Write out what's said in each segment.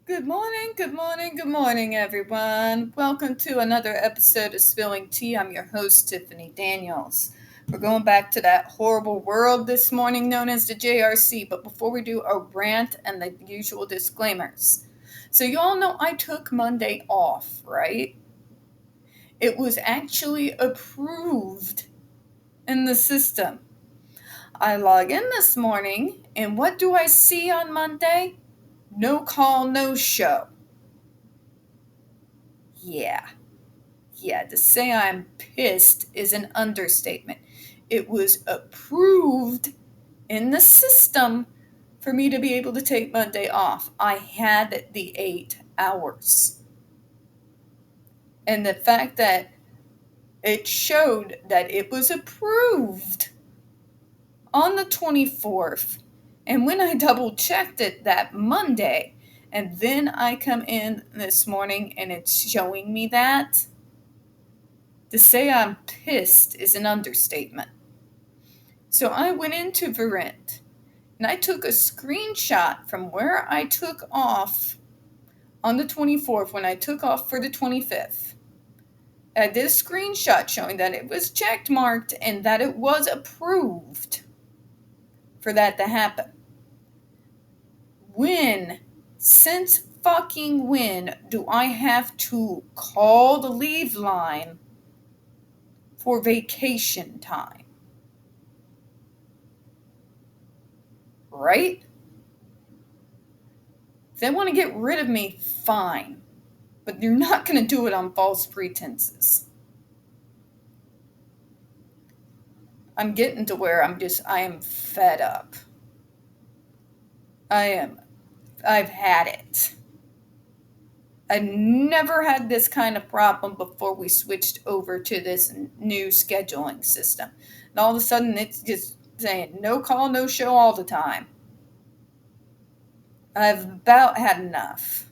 Good morning, good morning, good morning, everyone. Welcome to another episode of Spilling Tea. I'm your host, Tiffany Daniels. We're going back to that horrible world this morning known as the JRC, but before we do, a rant and the usual disclaimers. So, you all know I took Monday off, right? It was actually approved in the system. I log in this morning, and what do I see on Monday? No call, no show. Yeah. Yeah, to say I'm pissed is an understatement. It was approved in the system for me to be able to take Monday off. I had the 8 hours. And the fact that it showed that it was approved on the 24th. And when I double checked it that Monday, and then I come in this morning and it's showing me that, to say I'm pissed is an understatement. So I went into Verint and I took a screenshot from where I took off on the 24th when I took off for the 25th. I did a screenshot showing that it was checked marked and that it was approved for that to happen. Since fucking when do I have to call the leave line for vacation time? Right? If they want to get rid of me, fine. But you're not going to do it on false pretenses. I'm getting to where I am fed up. I've had it. I never had this kind of problem before we switched over to this new scheduling system. And all of a sudden it's just saying no call, no show all the time. I've about had enough.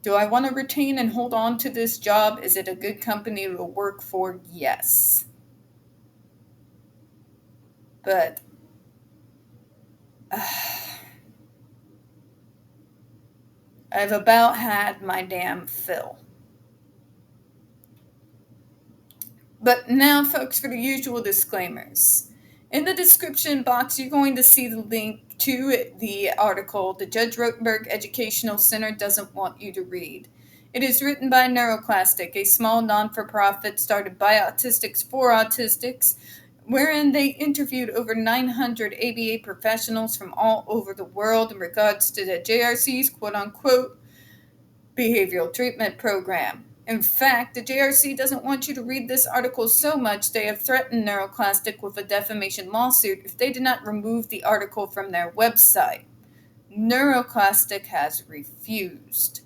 Do I want to retain and hold on to this job? Is it a good company to work for? Yes. But I've about had my damn fill. But now, folks, for the usual disclaimers. In the description box, you're going to see the link to the article, The Judge Rotenberg Educational Center Doesn't Want You to Read. It is written by NeuroClastic, a small non-for-profit started by autistics for autistics, wherein they interviewed over 900 ABA professionals from all over the world in regards to the JRC's quote-unquote behavioral treatment program. In fact, the JRC doesn't want you to read this article so much they have threatened NeuroClastic with a defamation lawsuit if they do not remove the article from their website. NeuroClastic has refused.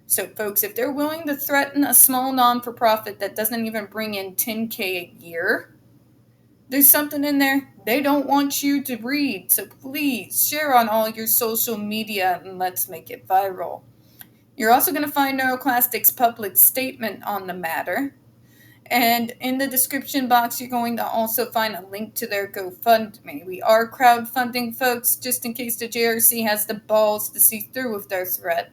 So, folks, if they're willing to threaten a small non-for-profit that doesn't even bring in $10,000 a year, there's something in there they don't want you to read. So please share on all your social media and let's make it viral. You're also going to find NeuroClastic's public statement on the matter. And in the description box, you're going to also find a link to their GoFundMe. We are crowdfunding, folks, just in case the JRC has the balls to see through with their threat.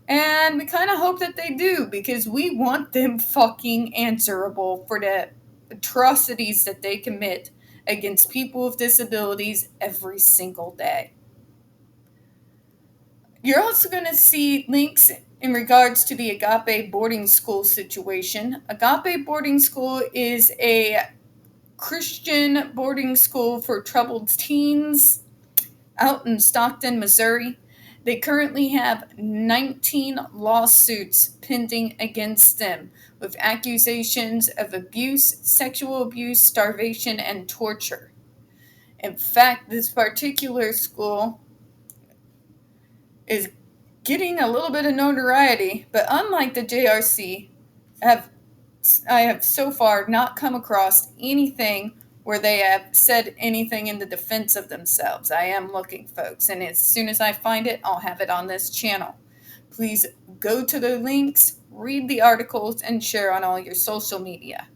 And we kind of hope that they do, because we want them fucking answerable for the atrocities that they commit against people with disabilities every single day. You're also going to see links in regards to the Agape boarding school situation. Agape boarding school is a Christian boarding school for troubled teens out in Stockton, Missouri. They currently have 19 lawsuits pending against them with accusations of abuse, sexual abuse, starvation, and torture. In fact, this particular school is getting a little bit of notoriety, but unlike the JRC, I have so far not come across anything where they have said anything in the defense of themselves. I am looking, folks, and as soon as I find it, I'll have it on this channel. Please go to the links, read the articles, and share on all your social media.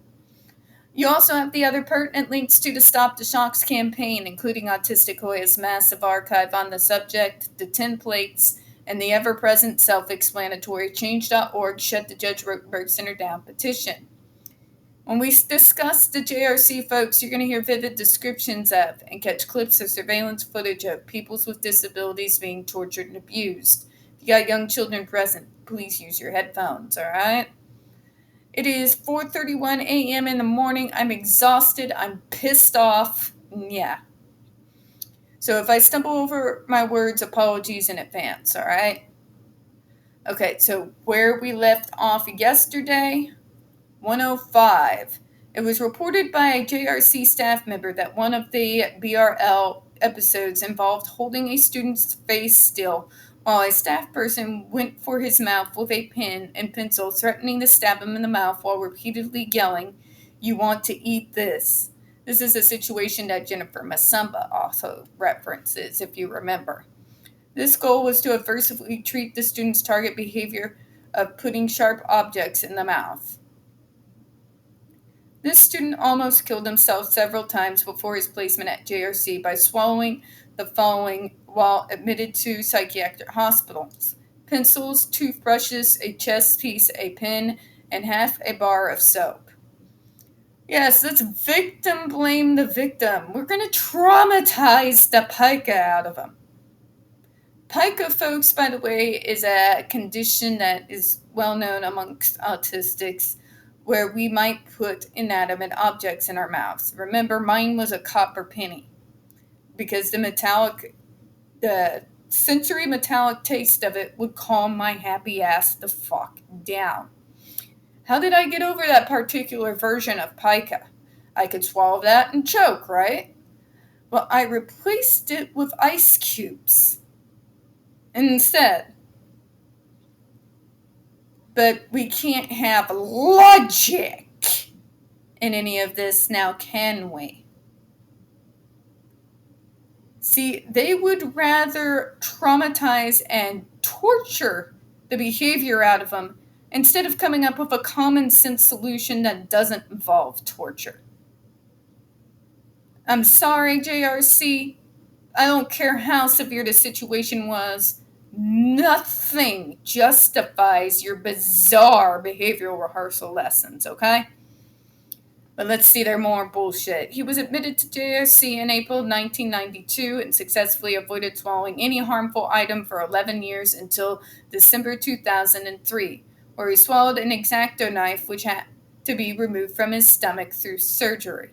You also have the other pertinent links to the Stop the Shocks campaign, including Autistic Hoya's massive archive on the subject, the templates, and the ever-present self-explanatory change.org shut the Judge Rotenberg Center down petition. When we discuss the JRC, folks, you're going to hear vivid descriptions of and catch clips of surveillance footage of peoples with disabilities being tortured and abused. If you got young children present, please use your headphones, all right? It is 4:31 a.m. in the morning. I'm exhausted. I'm pissed off. Yeah. So if I stumble over my words, apologies in advance, all right? Okay, so where we left off yesterday, 105. It was reported by a JRC staff member that one of the BRL episodes involved holding a student's face still while a staff person went for his mouth with a pen and pencil, threatening to stab him in the mouth while repeatedly yelling, "You want to eat this." This is a situation that Jennifer Masumba also references, if you remember. This goal was to aversively treat the student's target behavior of putting sharp objects in the mouth. This student almost killed himself several times before his placement at JRC by swallowing the following while admitted to psychiatric hospitals: pencils, toothbrushes, a chess piece, a pen, and half a bar of soap. Yes, let's victim blame the victim. We're going to traumatize the pica out of him. Pica, folks, by the way, is a condition that is well known amongst autistics, where we might put inanimate objects in our mouths. Remember, mine was a copper penny because the sensory metallic taste of it would calm my happy ass the fuck down. How did I get over that particular version of pica? I could swallow that and choke, right? Well, I replaced it with ice cubes instead. But we can't have logic in any of this now, can we? See, they would rather traumatize and torture the behavior out of them instead of coming up with a common sense solution that doesn't involve torture. I'm sorry, JRC. I don't care how severe the situation was. Nothing justifies your bizarre behavioral rehearsal lessons, okay? But let's see their more bullshit. He was admitted to JRC in April 1992 and successfully avoided swallowing any harmful item for 11 years until December 2003, where he swallowed an X-Acto knife which had to be removed from his stomach through surgery.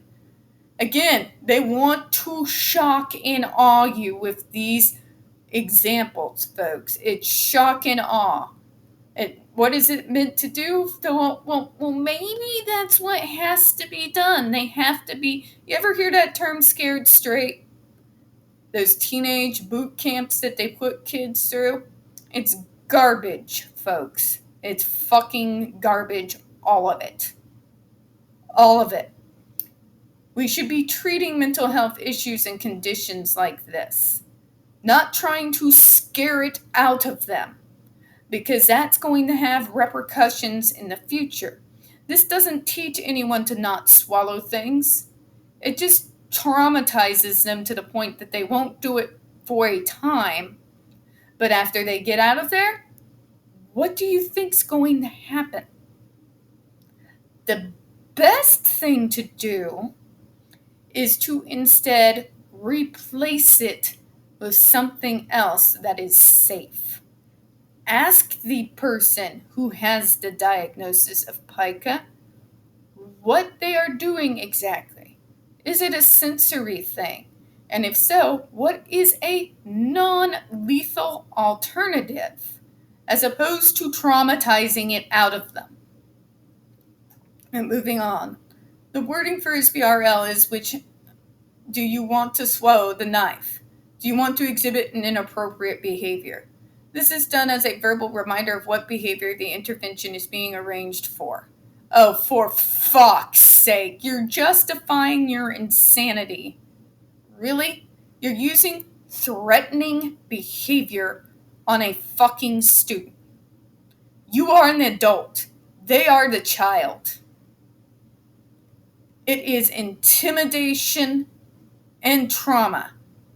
Again, they want to shock and awe you with these examples, folks. It's shock and awe. What is it meant to do? Well, maybe that's what has to be done. They have to be... You ever hear that term, scared straight? Those teenage boot camps that they put kids through? It's garbage, folks. It's fucking garbage, all of it. All of it. We should be treating mental health issues and conditions like this, not trying to scare it out of them, because that's going to have repercussions in the future. This doesn't teach anyone to not swallow things. It just traumatizes them to the point that they won't do it for a time, but after they get out of there, what do you think's going to happen? The best thing to do is to instead replace it with something else that is safe. Ask the person who has the diagnosis of pica what they are doing exactly. Is it a sensory thing? And if so, what is a non-lethal alternative as opposed to traumatizing it out of them? And moving on. The wording for his BRL is, which do you want to swallow the knife? Do you want to exhibit an inappropriate behavior? This is done as a verbal reminder of what behavior the intervention is being arranged for. Oh, for fuck's sake, you're justifying your insanity. Really? You're using threatening behavior on a fucking student. You are an adult. They are the child. It is intimidation and trauma.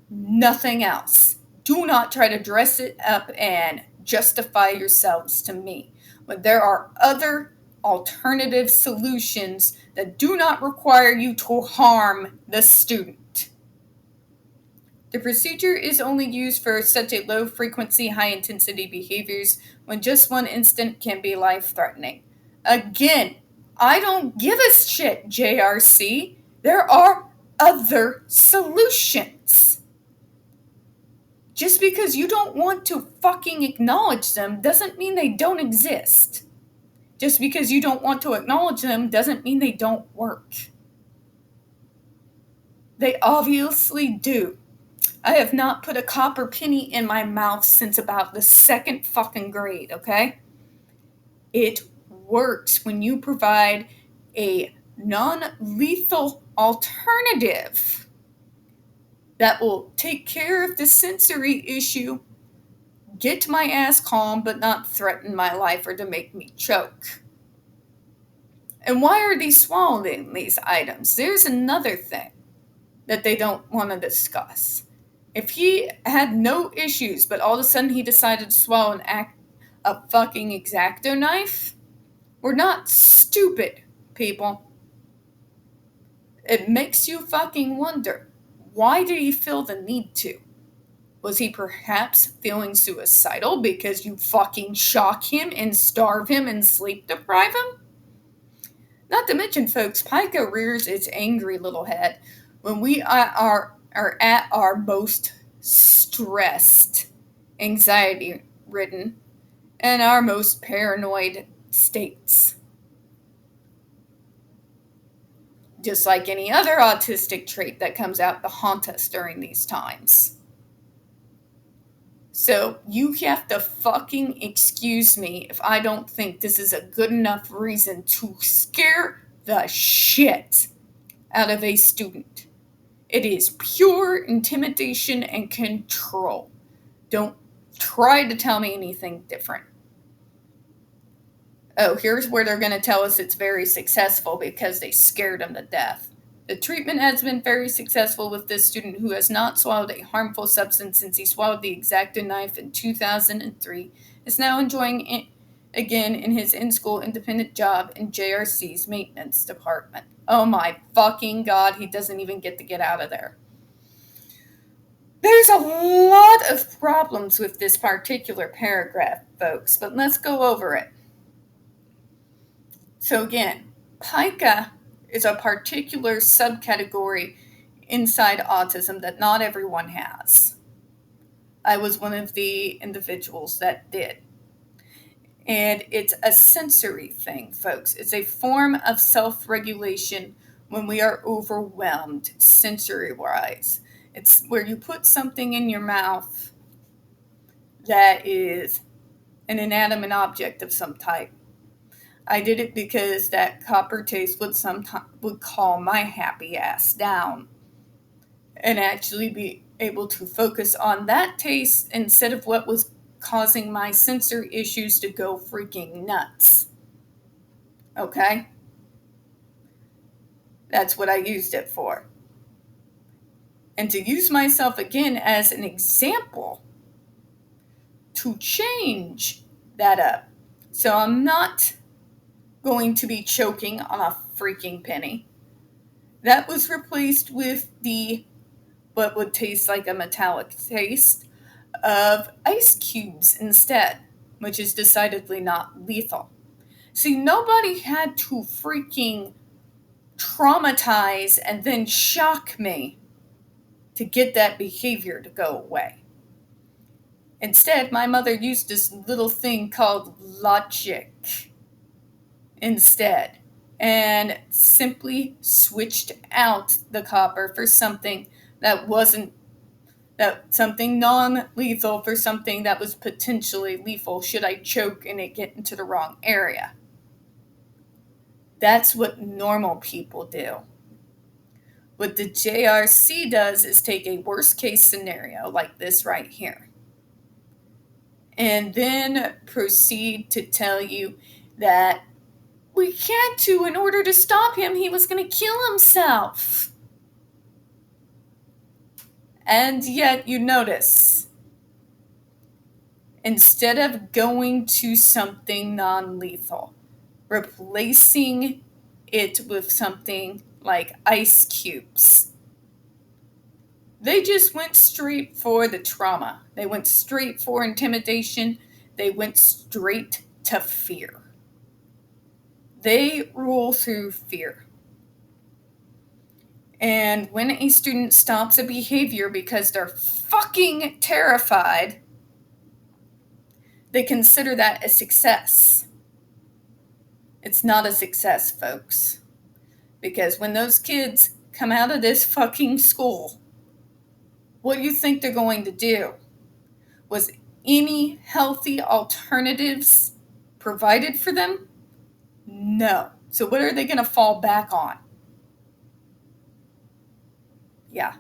Nothing else. do not try to dress it up and justify yourselves to me when there are other alternative solutions that do not require you to harm the student. The procedure is only used for such a low-frequency, high-intensity behaviors when just one incident can be life-threatening. Again, I don't give a shit, JRC. There are other solutions. Just because you don't want to fucking acknowledge them doesn't mean they don't exist. Just because you don't want to acknowledge them doesn't mean they don't work. They obviously do. I have not put a copper penny in my mouth since about the second fucking grade, okay? It works when you provide a non-lethal alternative that will take care of the sensory issue, get my ass calm, but not threaten my life or to make me choke. And why are they swallowing these items? There's another thing that they don't want to discuss. If he had no issues, but all of a sudden he decided to swallow a fucking X-Acto knife, we're not stupid, people. It makes you fucking wonder, why did he feel the need to? Was he perhaps feeling suicidal because you fucking shock him and starve him and sleep deprive him? Not to mention, folks, Pica rears its angry little head when we are at our most stressed, anxiety-ridden, and our most paranoid states. Just like any other autistic trait that comes out to haunt us during these times. So you have to fucking excuse me if I don't think this is a good enough reason to scare the shit out of a student. It is pure intimidation and control. Don't try to tell me anything different. Oh, here's where they're going to tell us it's very successful because they scared him to death. The treatment has been very successful with this student who has not swallowed a harmful substance since he swallowed the X-Acto knife in 2003, is now enjoying it again in his in-school independent job in JRC's maintenance department. Oh my fucking God, he doesn't even get to get out of there. There's a lot of problems with this particular paragraph, folks, but let's go over it. So again, pica is a particular subcategory inside autism that not everyone has. I was one of the individuals that did. And it's a sensory thing, folks. It's a form of self-regulation when we are overwhelmed sensory-wise. It's where you put something in your mouth that is an inanimate object of some type. I did it because that copper taste would calm my happy ass down and actually be able to focus on that taste instead of what was causing my sensory issues to go freaking nuts. Okay? That's what I used it for. And to use myself again as an example to change that up. So I'm not going to be choking on a freaking penny. That was replaced with what would taste like a metallic taste of ice cubes instead, which is decidedly not lethal. See, nobody had to freaking traumatize and then shock me to get that behavior to go away. Instead, my mother used this little thing called logic instead, and simply switched out the copper for something something non-lethal for something that was potentially lethal should I choke and it get into the wrong area. That's what normal people do. What the JRC does is take a worst case scenario like this right here and then proceed to tell you that we had to, in order to stop him, he was going to kill himself. And yet, you notice, instead of going to something non-lethal, replacing it with something like ice cubes. They just went straight for the trauma. They went straight for intimidation. They went straight to fear. They rule through fear. And when a student stops a behavior because they're fucking terrified, they consider that a success. It's not a success, folks. Because when those kids come out of this fucking school, what do you think they're going to do? Was any healthy alternatives provided for them? No. So what are they going to fall back on? Yeah.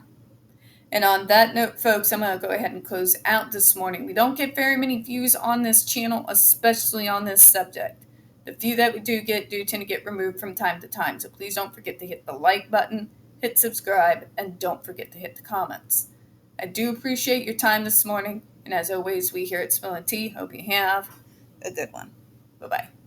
And on that note, folks, I'm going to go ahead and close out this morning. We don't get very many views on this channel, especially on this subject. The few that we do tend to get removed from time to time. So please don't forget to hit the like button, hit subscribe, and don't forget to hit the comments. I do appreciate your time this morning. And as always, we here at Spill and Tea hope you have a good one. Bye-bye.